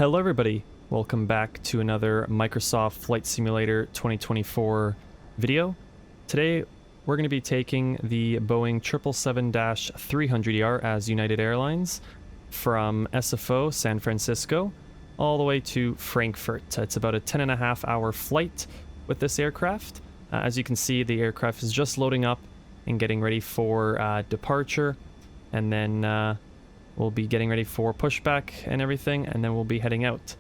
Hello everybody, welcome back to another Microsoft Flight Simulator 2024 video. Today we're going to be taking the Boeing 777-300ER as United Airlines from SFO, San Francisco, all the way to Frankfurt. It's about a 10.5 hour flight with this aircraft. As you can see, the aircraft is just loading up and getting ready for departure, and then we'll be getting ready for pushback and everything, and then we'll be heading out.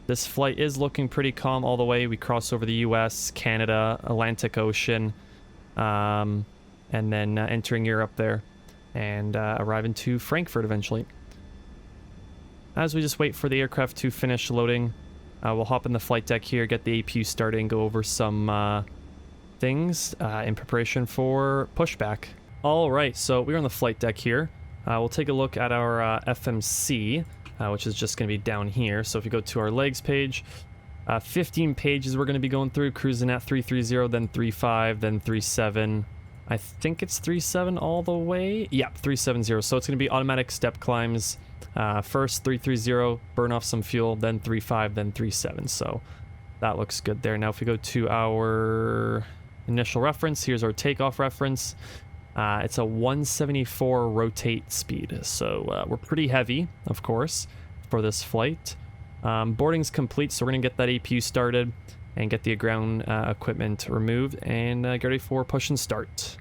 This flight is looking pretty calm all the way. We cross over the US, Canada, Atlantic Ocean, and then entering Europe there, and arrive into Frankfurt eventually. As we just wait for the aircraft to finish loading, we'll hop in the flight deck here, get the APU started, and go over some things in preparation for pushback. Alright, so we're on the flight deck here. We'll take a look at our FMC, which is just going to be down here. So if you go to our legs page, 15 pages we're going to be going through, cruising at 330, then 35, then 37. I think it's 37 all the way. Yeah, 370. So it's going to be automatic step climbs. First 330, burn off some fuel, then 35, then 37. So that looks good there. Now if we go to our initial reference, here's our takeoff reference. It's a 174 rotate speed, so we're pretty heavy, of course, for this flight. Boarding's complete, so we're going to get that APU started and get the ground equipment removed and get ready for push and start.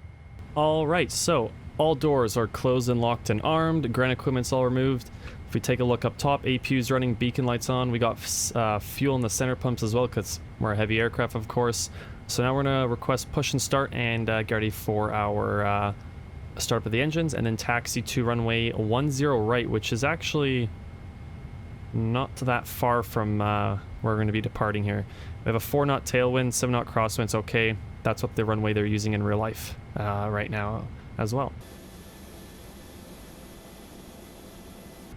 Alright, so all doors are closed and locked and armed, ground equipment's all removed. If we take a look up top, APU's running, beacon lights on. We got fuel in the center pumps as well, because we're a heavy aircraft, of course. So now we're going to request push and start and get ready for our start up of the engines, and then taxi to runway 10 right, which is actually not that far from where we're going to be departing here. We have a 4-knot tailwind, 7-knot crosswind. It's okay. That's what the runway they're using in real life right now as well.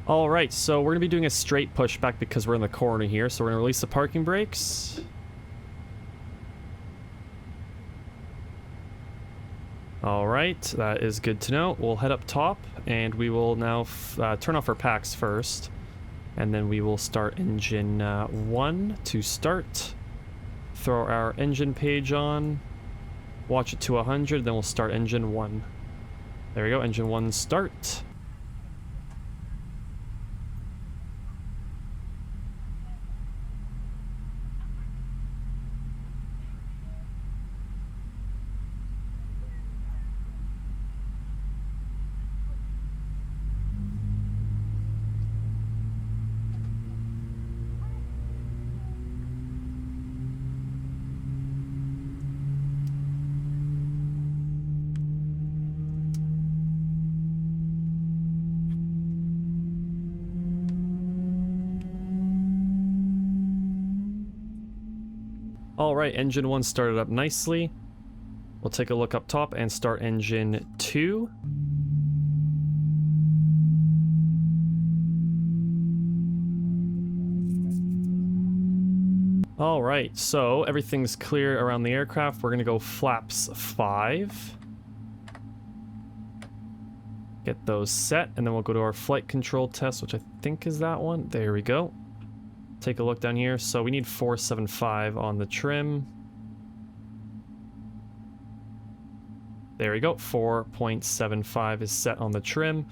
Alright, so we're going to be doing a straight pushback because we're in the corner here. So we're going to release the parking brakes. Alright, that is good to know. We'll head up top, and we will now turn off our packs first, and then we will start engine 1 to start. Throw our engine page on, watch it to 100, then we'll start engine 1. There we go, engine 1 start. Alright, engine 1 started up nicely. We'll take a look up top and start engine 2. Alright, so everything's clear around the aircraft. We're going to go flaps 5. Get those set, and then we'll go to our flight control test, which I think is that one. There we go. Take a look down here. So we need 475 on the trim. There we go. 4.75 is set on the trim.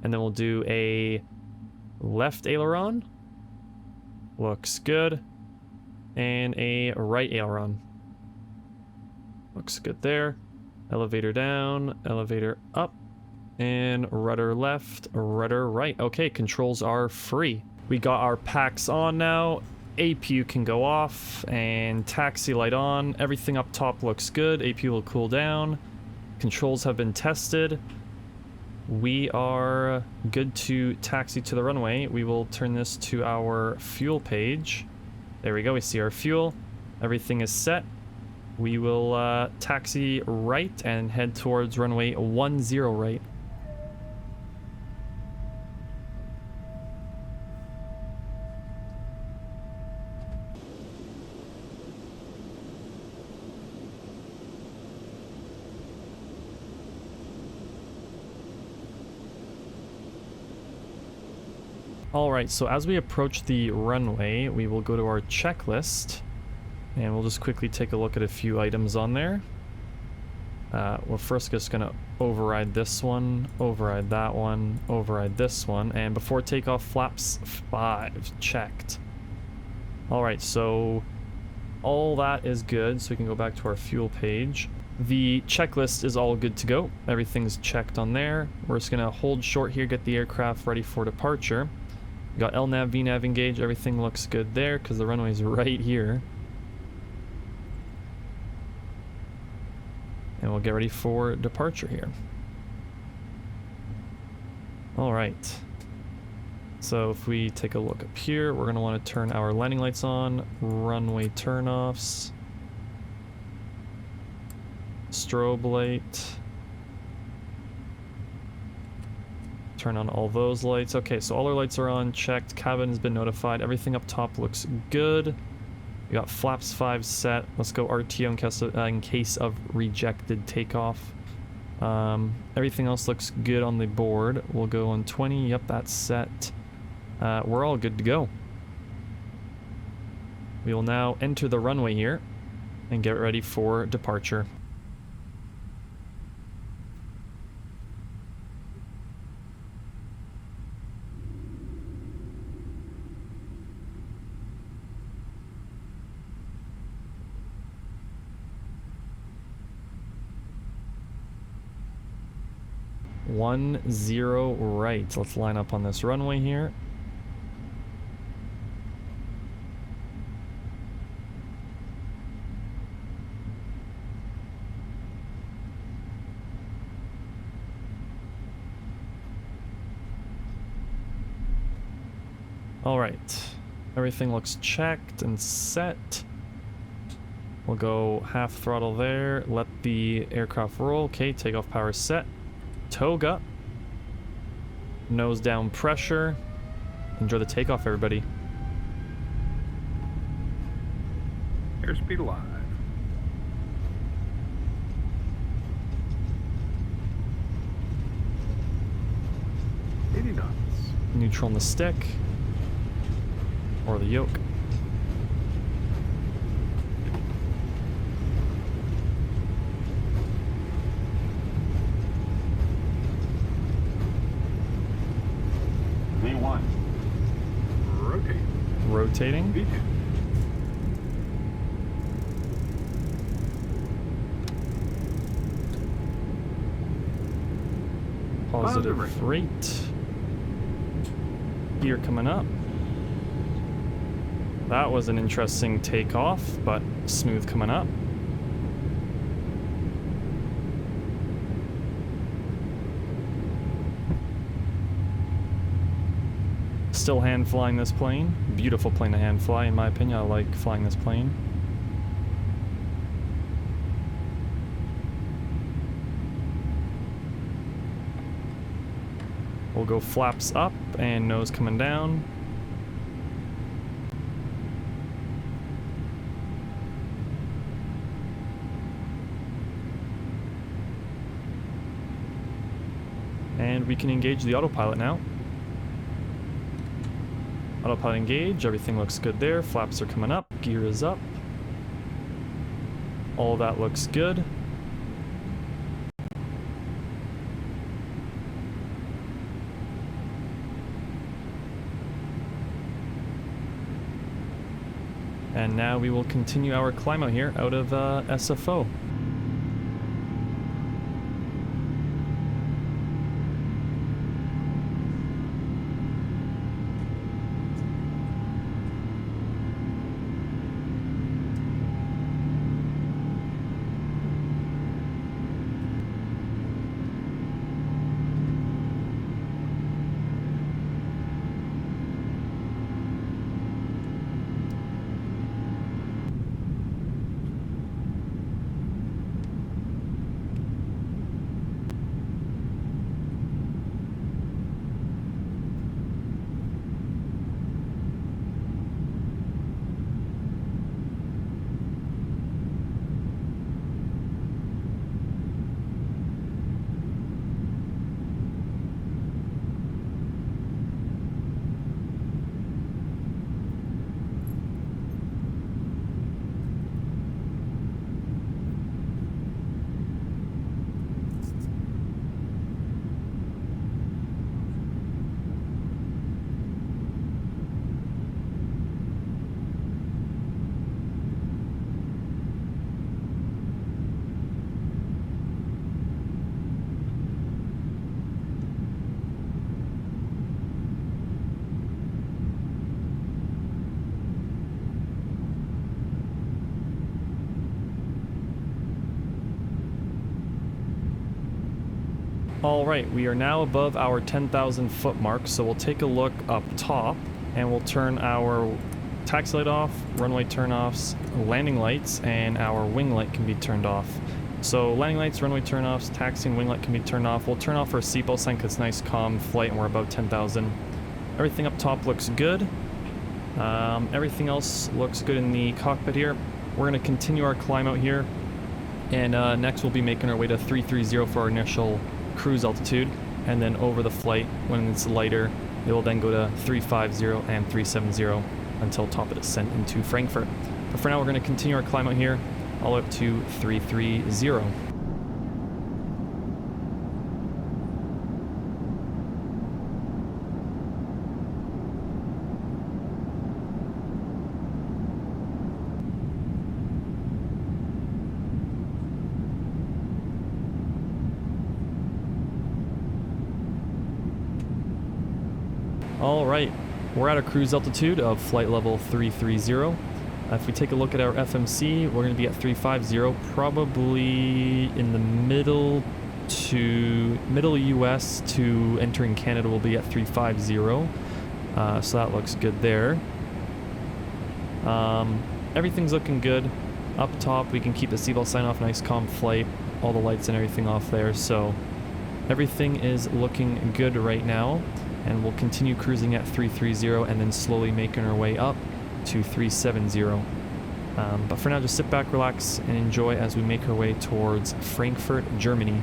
And then we'll do a left aileron. Looks good. And a right aileron. Looks good there. Elevator down, elevator up, and rudder left, rudder right. Okay, controls are free. We got our packs on now. APU can go off, and taxi light on. Everything up top looks good. APU will cool down. Controls have been tested. We are good to taxi to the runway. We will turn this to our fuel page. There we go. We see our fuel. Everything is set. We will taxi right and head towards runway 10 right. Alright, so as we approach the runway, we will go to our checklist, and we'll just quickly take a look at a few items on there. We're first just going to override this one, override that one, override this one, and before takeoff, flaps 5 checked. Alright, so all that is good, so we can go back to our fuel page. The checklist is all good to go. Everything's checked on there. We're just going to hold short here, get the aircraft ready for departure. We got LNAV, VNAV engaged. Everything looks good there because the runway's right here. And we'll get ready for departure here. Alright. So if we take a look up here, we're going to want to turn our landing lights on, runway turnoffs, strobe light, turn on all those lights. Okay, so all our lights are on, checked, cabin has been notified, everything up top looks good. We got flaps 5 set. Let's go RTO in case of rejected takeoff. Everything else looks good on the board. We'll go on 20. Yep, that's set. We're all good to go. We will now enter the runway here and get ready for departure. One, 0 right. Let's line up on this runway here. Alright, everything looks checked and set. We'll go half throttle there, let the aircraft roll. Okay, takeoff power set. Toga. Nose down pressure. Enjoy the takeoff, everybody. Airspeed alive. 80 knots. Neutral on the stick. Or the yoke. V1. Rotate. Rotating. V2. Positive rate. Gear coming up. That was an interesting takeoff, but smooth coming up. Still hand flying this plane. Beautiful plane to hand fly, in my opinion. I like flying this plane. We'll go flaps up and nose coming down. And we can engage the autopilot now. Autopilot engage, everything looks good there. Flaps are coming up, gear is up. All of that looks good. And now we will continue our climb out here out of SFO. All right, we are now above our 10,000 foot mark, so we'll take a look up top and we'll turn our taxi light off, runway turnoffs, landing lights, and our wing light can be turned off. So landing lights, runway turnoffs, taxi and wing light can be turned off. We'll turn off our seatbelt sign because it's nice calm flight and we're about 10,000. Everything up top looks good. Everything else looks good in the cockpit here. We're going to continue our climb out here, and next we'll be making our way to 330 for our initial cruise altitude, and then over the flight when it's lighter it will then go to 350 and 370 until top of descent into Frankfurt. But for now we're going to continue our climb out here all the way up to 330. All right, we're at a cruise altitude of flight level 330. If we take a look at our FMC, we're going to be at 350, probably in the middle US to entering Canada will be at 350. So that looks good there. Everything's looking good. Up top, we can keep the seatbelt sign off, nice calm flight, all the lights and everything off there. So everything is looking good right now. And we'll continue cruising at 330 and then slowly making our way up to 370. But for now, just sit back, relax, and enjoy as we make our way towards Frankfurt, Germany.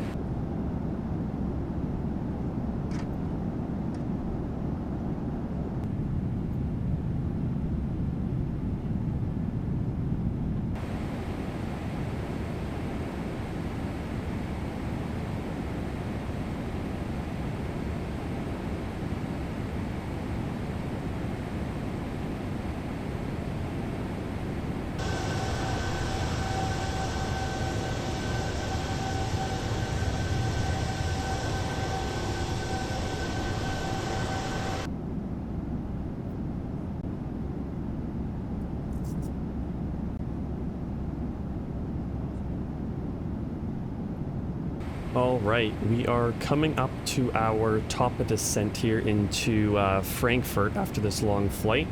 All right, we are coming up to our top of descent here into Frankfurt after this long flight.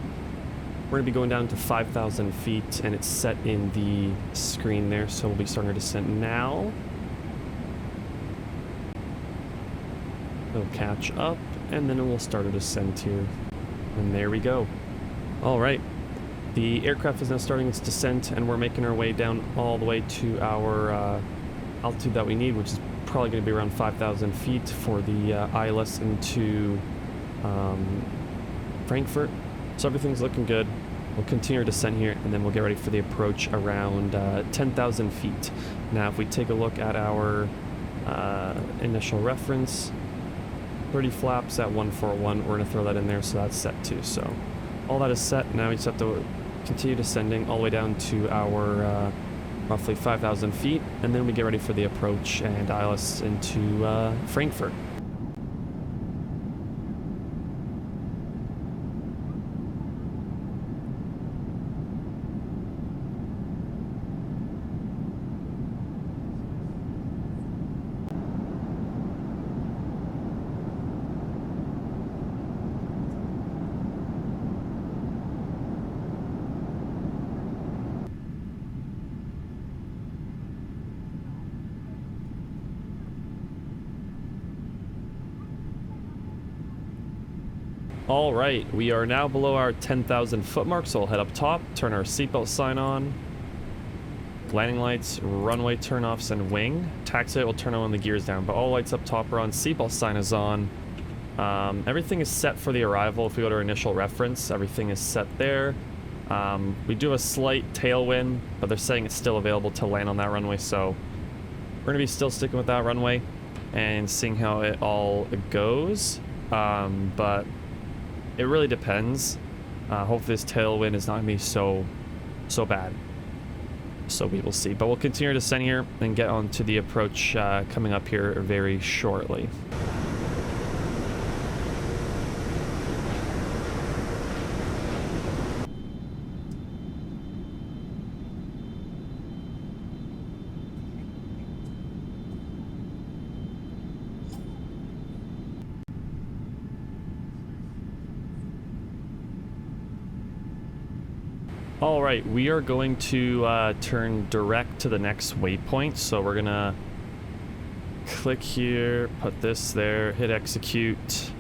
We're going to be going down to 5,000 feet, and it's set in the screen there, so we'll be starting our descent now. It'll catch up, and then we'll start our descent here. And there we go. All right, the aircraft is now starting its descent, and we're making our way down all the way to our altitude that we need, which is probably going to be around 5,000 feet for the ILS into Frankfurt. So everything's looking good. We'll continue our descent here, and then we'll get ready for the approach around 10,000 feet. Now, if we take a look at our initial reference, 30 flaps at 141, we're going to throw that in there, so that's set too. So all that is set. Now we just have to continue descending all the way down to our roughly 5,000 feet, and then we get ready for the approach and ILS into Frankfurt. All right, we are now below our 10,000 foot mark, so we'll head up top, turn our seatbelt sign on, landing lights, runway turnoffs, and wing. Taxi light will turn on when the gear's down, but all lights up top are on, seatbelt sign is on. Everything is set for the arrival. If we go to our initial reference, everything is set there. We do have a slight tailwind, but they're saying it's still available to land on that runway, so we're going to be still sticking with that runway and seeing how it all goes. But it really depends. Hopefully this tailwind is not going to be so bad. So we will see. But we'll continue to descend here and get on to the approach coming up here very shortly. All right, we are going to turn direct to the next waypoint. So we're gonna click here, put this there, hit execute,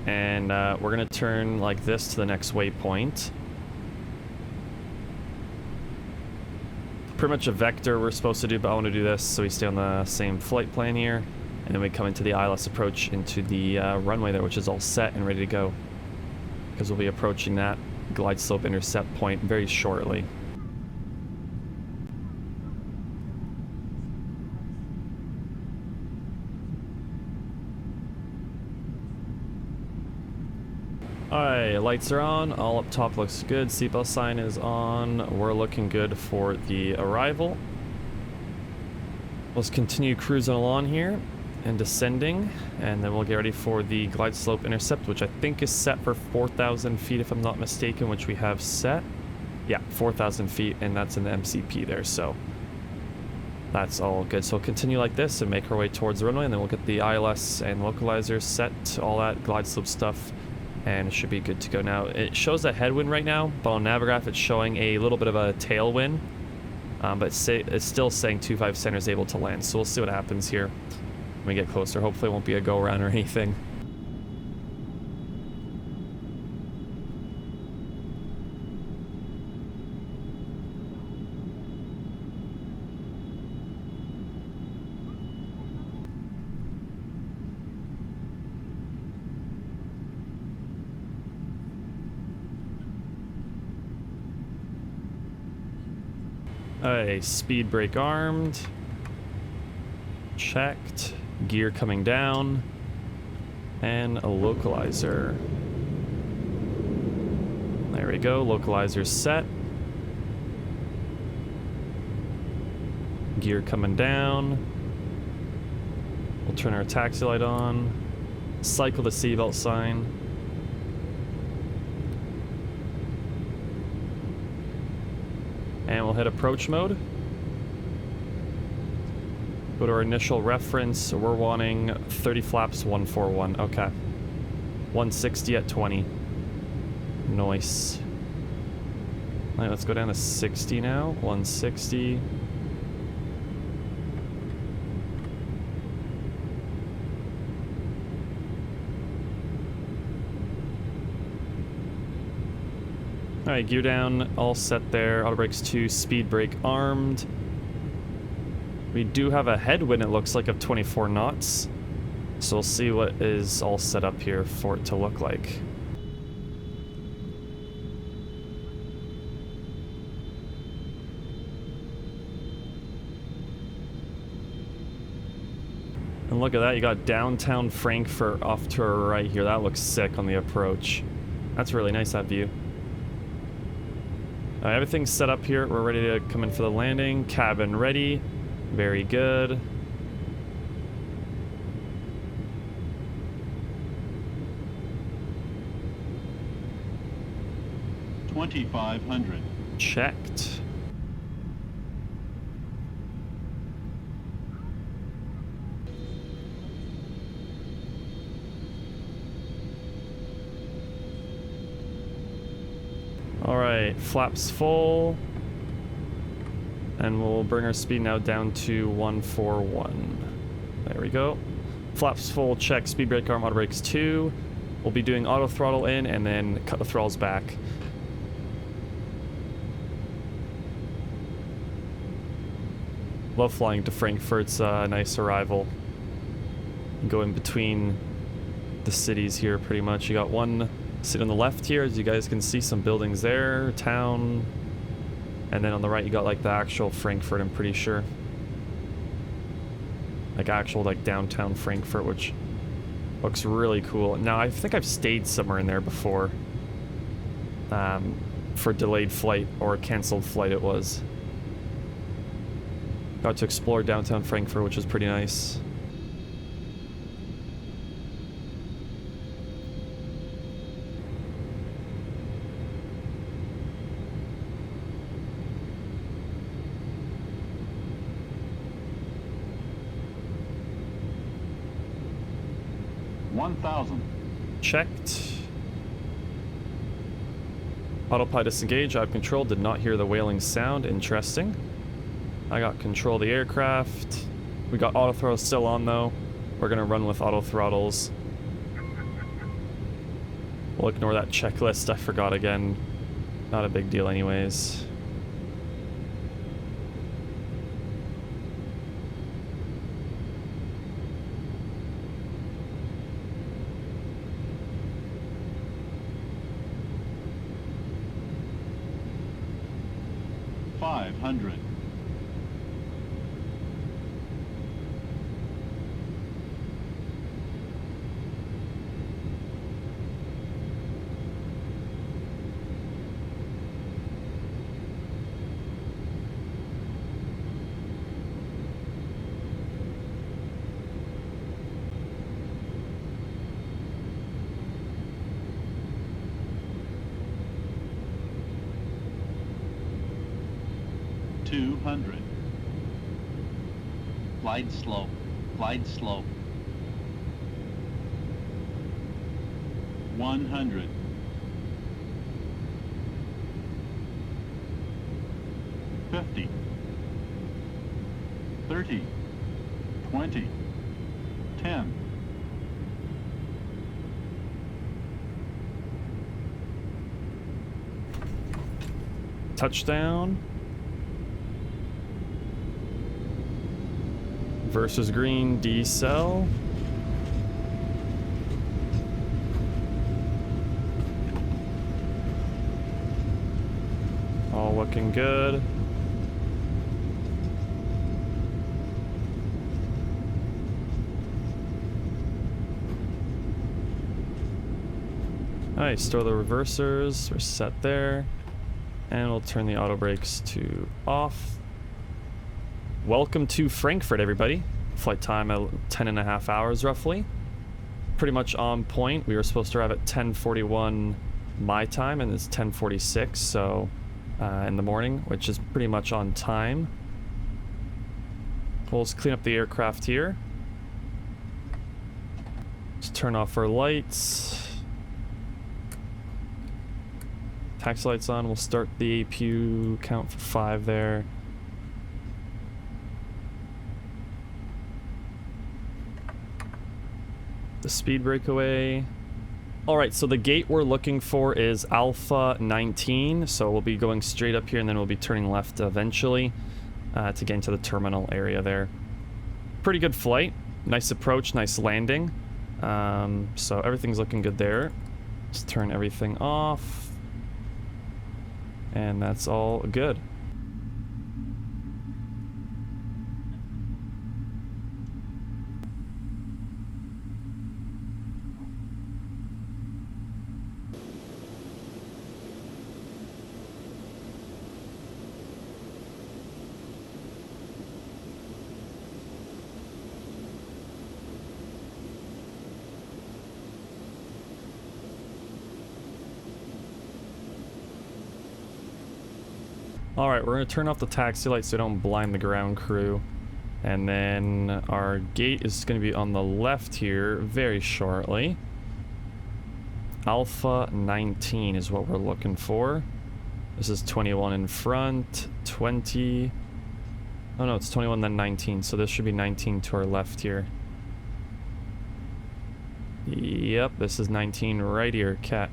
and we're gonna turn like this to the next waypoint. Pretty much a vector we're supposed to do, but I want to do this so we stay on the same flight plan here, and then we come into the ILS approach into the runway there, which is all set and ready to go, because we'll be approaching that glide slope intercept point very shortly. Alright, lights are on, all up top looks good, seatbelt sign is on, we're looking good for the arrival. Let's continue cruising along here and descending, and then we'll get ready for the glide slope intercept, which I think is set for 4,000 feet if I'm not mistaken, which we have set. Yeah, 4,000 feet, and that's in the MCP there, so that's all good. So we'll continue like this and make our way towards the runway, and then we'll get the ILS and localizer set, all that glide slope stuff, and it should be good to go. Now, it shows a headwind right now, but on Navigraph it's showing a little bit of a tailwind, but it's still saying 25 center is able to land, so we'll see what happens here when we get closer. Hopefully it won't be a go-around or anything. Alright, speed brake armed. Checked. Gear coming down. And a localizer. There we go, localizer set. Gear coming down. We'll turn our taxi light on. Cycle the seatbelt sign. And we'll hit approach mode. Go to our initial reference. We're wanting 30 flaps 141. Okay. 160 at 20. Nice. Alright, let's go down to 60 now. 160. Alright, gear down, all set there. Auto brakes 2, speed brake armed. We do have a headwind, it looks like, of 24 knots. So we'll see what is all set up here for it to look like. And look at that, you got downtown Frankfurt off to our right here. That looks sick on the approach. That's really nice, that view. Everything's set up here. We're ready to come in for the landing. Cabin ready. Very good. $2,500. Checked. Alright, flaps full. And we'll bring our speed now down to 141. There we go. Flaps full, check, speed brake arm, auto brakes 2. We'll be doing auto throttle in and then cut the throttles back. Love flying to Frankfurt. It's a nice arrival. Go in between the cities here pretty much. You got one city on the left here, as you guys can see, some buildings there, town. And then on the right you got like the actual Frankfurt, I'm pretty sure. Like actual like downtown Frankfurt, which looks really cool. Now I think I've stayed somewhere in there before. For delayed flight or canceled flight it was. Got to explore downtown Frankfurt, which was pretty nice. $1,000. Checked. Autopilot disengage. I have control. Did not hear the wailing sound. Interesting. I got control of the aircraft. We got auto throttle still on though. We're gonna run with auto throttles. We'll ignore that checklist. I forgot again. Not a big deal anyways. $500. $200. Glide slow. Glide slow. 100. 50. 30. 20. 10. Touchdown. Versus green, decel. All looking good. Nice, store the reversers, we're set there. And we'll turn the auto brakes to off. Welcome to Frankfurt, everybody. Flight time at 10.5 hours roughly. Pretty much on point. We were supposed to arrive at 10:41 my time, and it's 10:46, so in the morning, which is pretty much on time. We'll just clean up the aircraft here. Just turn off our lights. Taxi lights on. We'll start the APU count for 5 there. The speed breakaway. All right, so the gate we're looking for is Alpha 19. So we'll be going straight up here and then we'll be turning left eventually to get into the terminal area there. Pretty good flight. Nice approach, nice landing. So everything's looking good there. Let's turn everything off. And that's all good. Alright, we're going to turn off the taxi lights so we don't blind the ground crew. And then our gate is going to be on the left here very shortly. Alpha 19 is what we're looking for. This is 21 in front, 20... Oh no, it's 21 then 19, so this should be 19 to our left here. Yep, this is 19 right here, cat.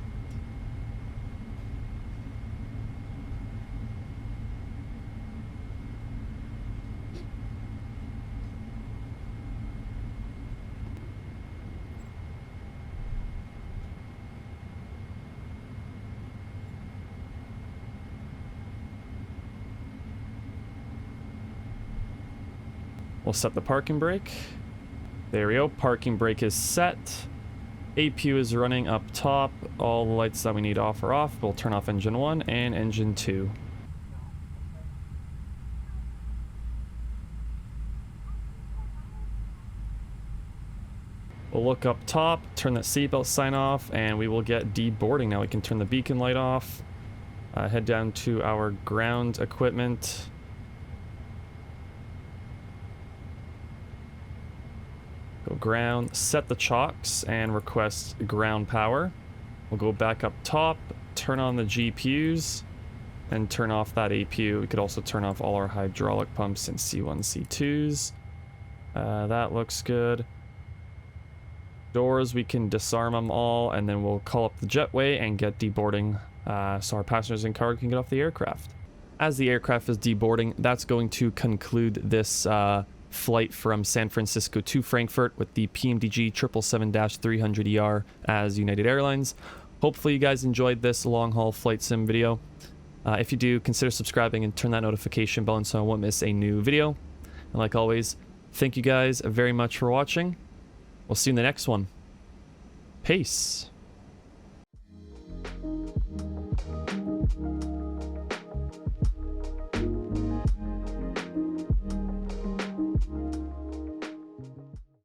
We'll set the parking brake. There we go. Parking brake is set. APU is running up top. All the lights that we need off are off. We'll turn off engine 1 and engine 2. We'll look up top, turn that seatbelt sign off, and we will get deboarding. Now we can turn the beacon light off. Head down to our ground equipment. Go ground, set the chocks, and request ground power. We'll go back up top, turn on the GPUs and turn off that APU. We could also turn off all our hydraulic pumps and C1, C2s. That looks good. Doors, we can disarm them all, and then we'll call up the jetway and get deboarding so our passengers and cargo can get off the aircraft. As the aircraft is deboarding, that's going to conclude this flight from San Francisco to Frankfurt with the PMDG 777-300ER as United Airlines. Hopefully you guys enjoyed this long-haul flight sim video. If you do, consider subscribing and turn that notification bell so I won't miss a new video. And like always, thank you guys very much for watching. We'll see you in the next one. Peace.